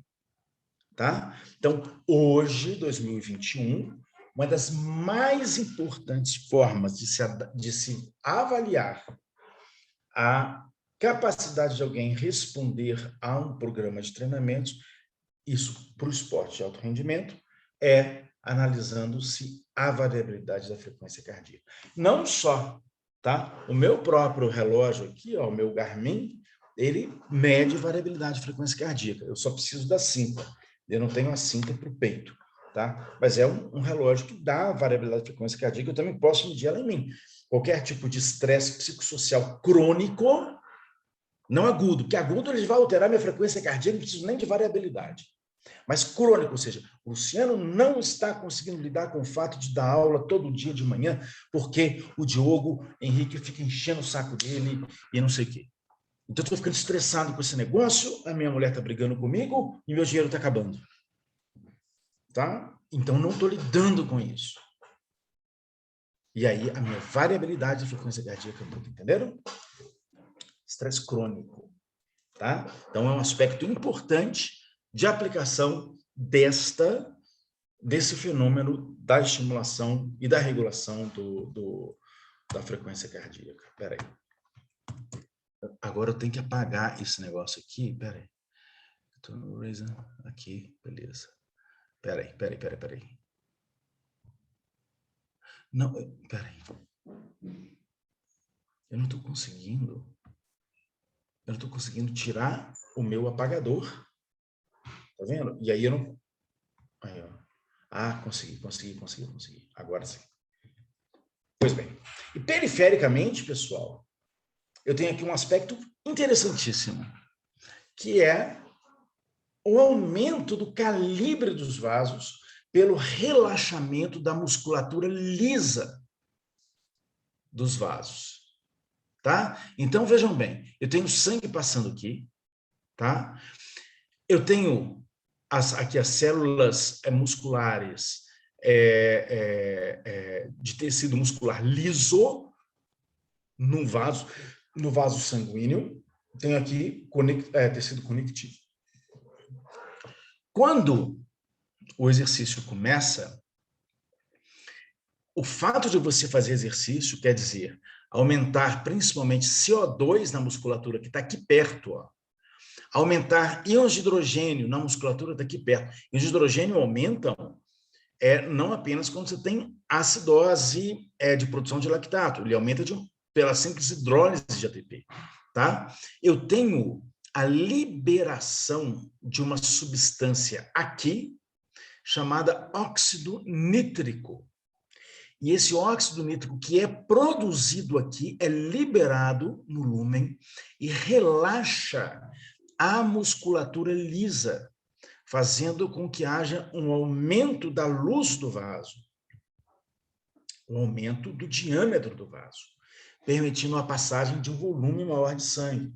Tá? Então, hoje, 2021, uma das mais importantes formas de se avaliar a capacidade de alguém responder a um programa de treinamentos, isso para o esporte de alto rendimento, é analisando-se a variabilidade da frequência cardíaca. Não só, tá? O meu próprio relógio aqui, ó, o meu Garmin, ele mede variabilidade de frequência cardíaca. Eu só preciso da cinta. Eu não tenho a cinta para o peito, tá? Mas é um relógio que dá variabilidade de frequência cardíaca. Eu também posso medir ela em mim. Qualquer tipo de estresse psicossocial crônico, não agudo, porque agudo ele vai alterar minha frequência cardíaca, não preciso nem de variabilidade. Mas crônico, ou seja, o Luciano não está conseguindo lidar com o fato de dar aula todo dia de manhã, porque o Diogo Henrique fica enchendo o saco dele e não sei o quê. Então, eu estou ficando estressado com esse negócio, a minha mulher está brigando comigo e meu dinheiro está acabando. Tá? Então, não estou lidando com isso. E aí, a minha variabilidade de frequência cardíaca muda, entenderam? Estresse crônico. Tá? Então, é um aspecto importante de aplicação desse fenômeno da estimulação e da regulação da frequência cardíaca. Espera aí. Agora eu tenho que apagar esse negócio aqui. Espera aí. Aqui, beleza. Espera aí. Não, espera aí. Eu não estou conseguindo. Eu não estou conseguindo tirar o meu apagador. Tá vendo? E aí eu não... Aí, ó. Ah, consegui. Agora sim. Pois bem. E perifericamente, pessoal, eu tenho aqui um aspecto interessantíssimo, que é o aumento do calibre dos vasos pelo relaxamento da musculatura lisa dos vasos, tá? Então, vejam bem, eu tenho sangue passando aqui, tá? Eu tenho aqui as células musculares de tecido muscular liso no vaso sanguíneo. Tenho aqui tecido conectivo. Quando o exercício começa, o fato de você fazer exercício quer dizer aumentar principalmente CO2 na musculatura, que está aqui perto, ó. Aumentar íons de hidrogênio na musculatura está aqui perto. Íons de hidrogênio aumentam não apenas quando você tem acidose de produção de lactato, ele aumenta pela simples hidrólise de ATP. Tá? Eu tenho a liberação de uma substância aqui, chamada óxido nítrico. E esse óxido nítrico que é produzido aqui é liberado no lúmen e relaxa a musculatura lisa, fazendo com que haja um aumento da luz do vaso, um aumento do diâmetro do vaso, permitindo a passagem de um volume maior de sangue.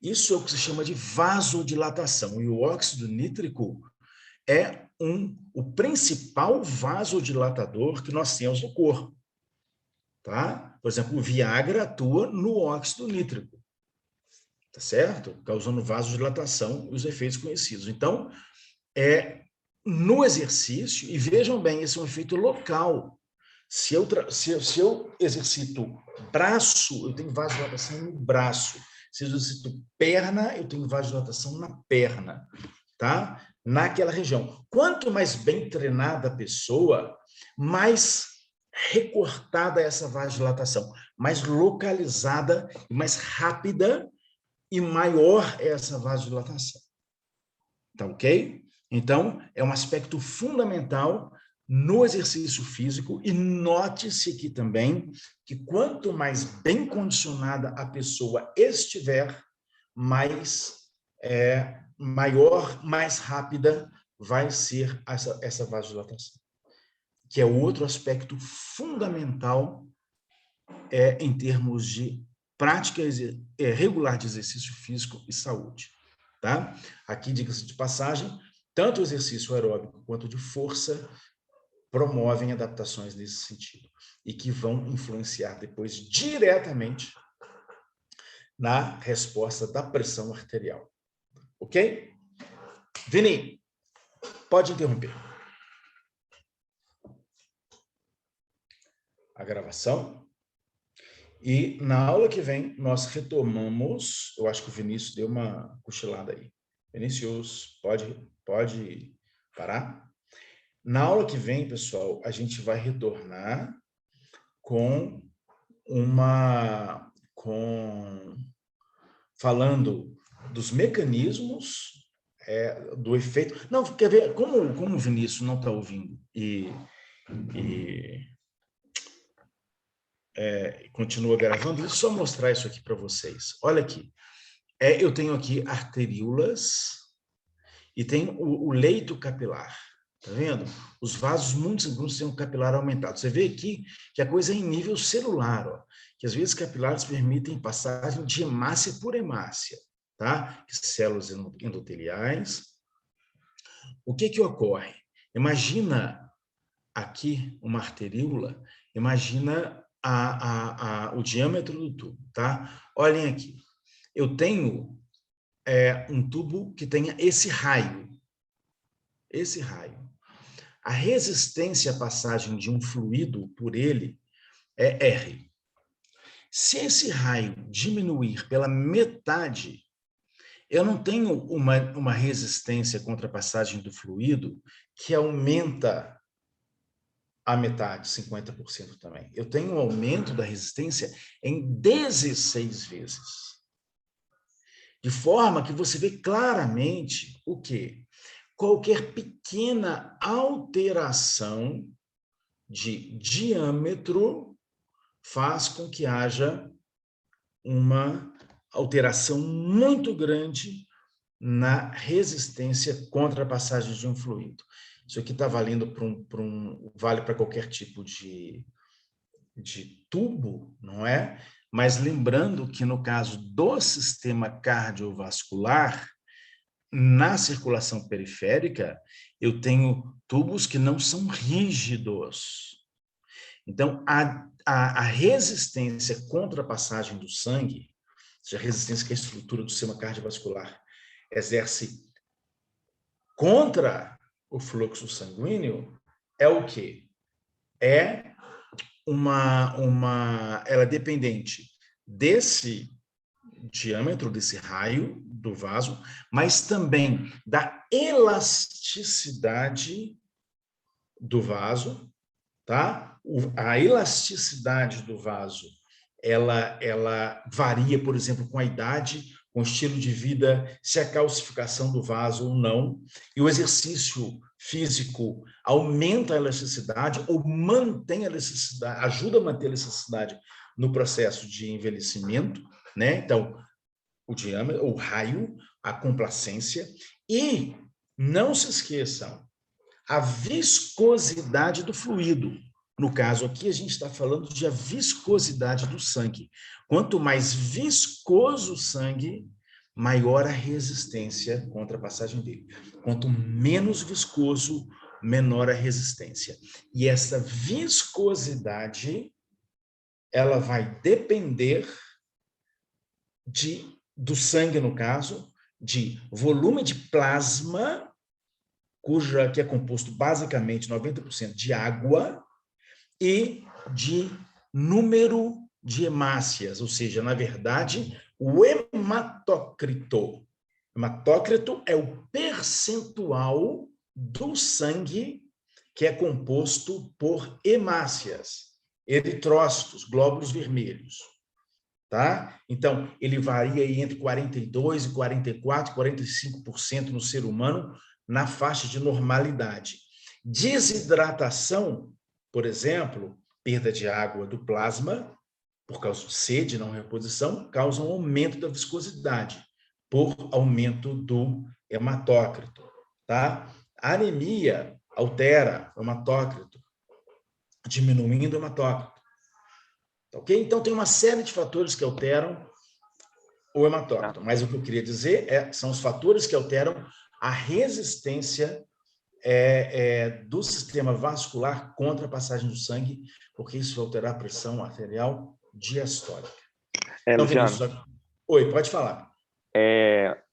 Isso é o que se chama de vasodilatação. E o óxido nítrico é o principal vasodilatador que nós temos no corpo. Tá? Por exemplo, o Viagra atua no óxido nítrico. Tá certo? Causando vasodilatação e os efeitos conhecidos. Então, no exercício, e vejam bem, esse é um efeito local. Se eu exercito braço, eu tenho vasodilatação no braço. Se eu exercito perna, eu tenho vasodilatação na perna, tá? Naquela região. Quanto mais bem treinada a pessoa, mais recortada essa vasodilatação, mais localizada e mais rápida e maior é essa vasodilatação. Tá ok? Então, é um aspecto fundamental no exercício físico e note-se aqui também que quanto mais bem condicionada a pessoa estiver, maior, mais rápida vai ser essa vasodilatação, que é outro aspecto fundamental em termos de prática regular de exercício físico e saúde. Tá? Aqui, diga-se de passagem, tanto o exercício aeróbico quanto de força promovem adaptações nesse sentido e que vão influenciar depois diretamente na resposta da pressão arterial. Ok? Vini, pode interromper. A gravação. E na aula que vem, nós retomamos, eu acho que o Vinícius deu uma cochilada aí. Vinícius, pode parar? Na aula que vem, pessoal, a gente vai retornar falando dos mecanismos do efeito. Não, quer ver, como o Vinícius não está ouvindo continua gravando, deixa eu só mostrar isso aqui para vocês. Olha aqui. Eu tenho aqui arteríolas e tem o leito capilar. Tá vendo? Os vasos muito sanguíneos têm um capilar aumentado. Você vê aqui que a coisa é em nível celular, ó, que às vezes capilares permitem passagem de hemácia por hemácia, tá? Células endoteliais. O que ocorre? Imagina aqui uma arteríola, imagina o diâmetro do tubo, tá? Olhem aqui. Eu tenho um tubo que tenha esse raio. Esse raio. A resistência à passagem de um fluido por ele é R. Se esse raio diminuir pela metade, eu não tenho uma resistência contra a passagem do fluido que aumenta a metade, 50% também. Eu tenho um aumento da resistência em 16 vezes. De forma que você vê claramente o quê? Qualquer pequena alteração de diâmetro faz com que haja uma alteração muito grande na resistência contra a passagem de um fluido. Isso aqui está valendo vale para qualquer tipo de tubo, não é? Mas lembrando que no caso do sistema cardiovascular, na circulação periférica, eu tenho tubos que não são rígidos. Então, a resistência contra a passagem do sangue, ou seja, a resistência que a estrutura do sistema cardiovascular exerce contra o fluxo sanguíneo, é o quê? É ela é dependente desse diâmetro, desse raio do vaso, mas também da elasticidade do vaso, tá? A elasticidade do vaso, ela varia, por exemplo, com a idade, com o estilo de vida, se a calcificação do vaso ou não, e o exercício físico aumenta a elasticidade ou mantém a elasticidade, ajuda a manter a elasticidade no processo de envelhecimento, né? Então, o diâmetro, o raio, a complacência, e não se esqueçam, a viscosidade do fluido. No caso aqui, a gente está falando de a viscosidade do sangue. Quanto mais viscoso o sangue, maior a resistência contra a passagem dele. Quanto menos viscoso, menor a resistência. E essa viscosidade, ela vai depender do sangue, no caso, de volume de plasma, que é composto basicamente 90% de água, e de número de hemácias, ou seja, na verdade, o hematócrito. Hematócrito é o percentual do sangue que é composto por hemácias, eritrócitos, glóbulos vermelhos. Tá? Então, ele varia aí entre 42 e 44, 45% no ser humano, na faixa de normalidade. Desidratação, por exemplo, perda de água do plasma, por causa de sede, não reposição, causa um aumento da viscosidade, por aumento do hematócrito. Tá? A anemia altera o hematócrito, diminuindo o hematócrito. Ok? Então, tem uma série de fatores que alteram o hematócrito. Mas o que eu queria dizer são os fatores que alteram a resistência do sistema vascular contra a passagem do sangue, porque isso vai alterar a pressão arterial diastólica. Então, Luciano, Vinícius, oi, pode falar.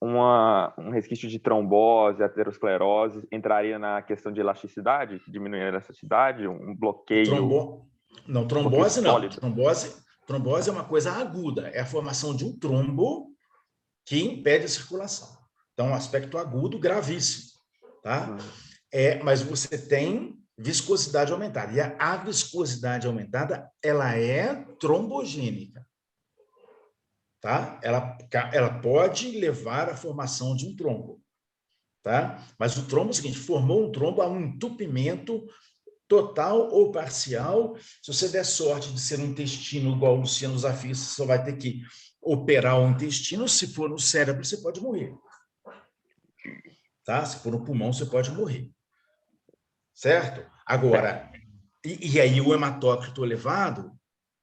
Um resquício de trombose, aterosclerose, entraria na questão de elasticidade, diminuir a elasticidade, um bloqueio... Não, trombose não. Trombose é uma coisa aguda, é a formação de um trombo que impede a circulação. Então, um aspecto agudo gravíssimo, tá? Mas você tem viscosidade aumentada. E a viscosidade aumentada, ela é trombogênica, tá? Ela pode levar à formação de um trombo, tá? Mas o trombo é o seguinte, formou um trombo, há um entupimento total ou parcial. Se você der sorte de ser um intestino igual o Luciano Zafir, você só vai ter que operar o intestino. Se for no cérebro, você pode morrer. Tá? Se for no pulmão, você pode morrer. Certo? Agora, e aí o hematócrito elevado,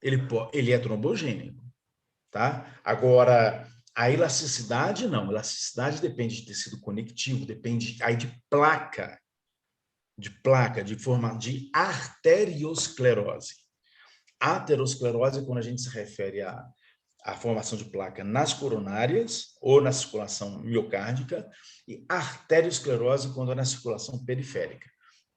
ele é trombogênico. Tá? Agora, a elasticidade, não. A elasticidade depende de tecido conectivo, depende aí de placa, de forma de arteriosclerose. Aterosclerose é quando a gente se refere à formação de placa nas coronárias ou na circulação miocárdica, e arteriosclerose quando é na circulação periférica.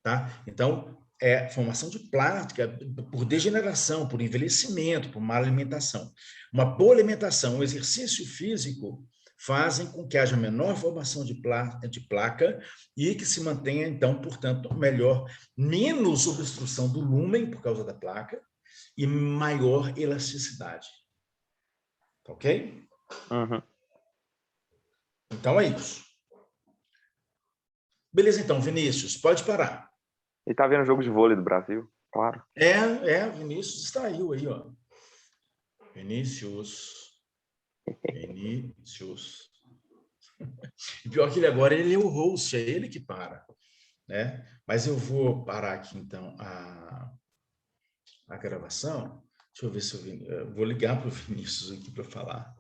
Tá? Então, é formação de placa por degeneração, por envelhecimento, por má alimentação. Uma boa alimentação, um exercício físico fazem com que haja menor formação de placa e que se mantenha, então, portanto, menos obstrução do lúmen por causa da placa e maior elasticidade. Ok? Uhum. Então, é isso. Beleza, então, Vinícius, pode parar. E tá vendo o jogo de vôlei do Brasil? Claro. Vinícius saiu aí, ó. Vinícius. E pior que ele agora, ele é o host, é ele que para, né? Mas eu vou parar aqui, então, a gravação. Deixa eu ver se eu vou ligar para o Vinícius aqui para falar.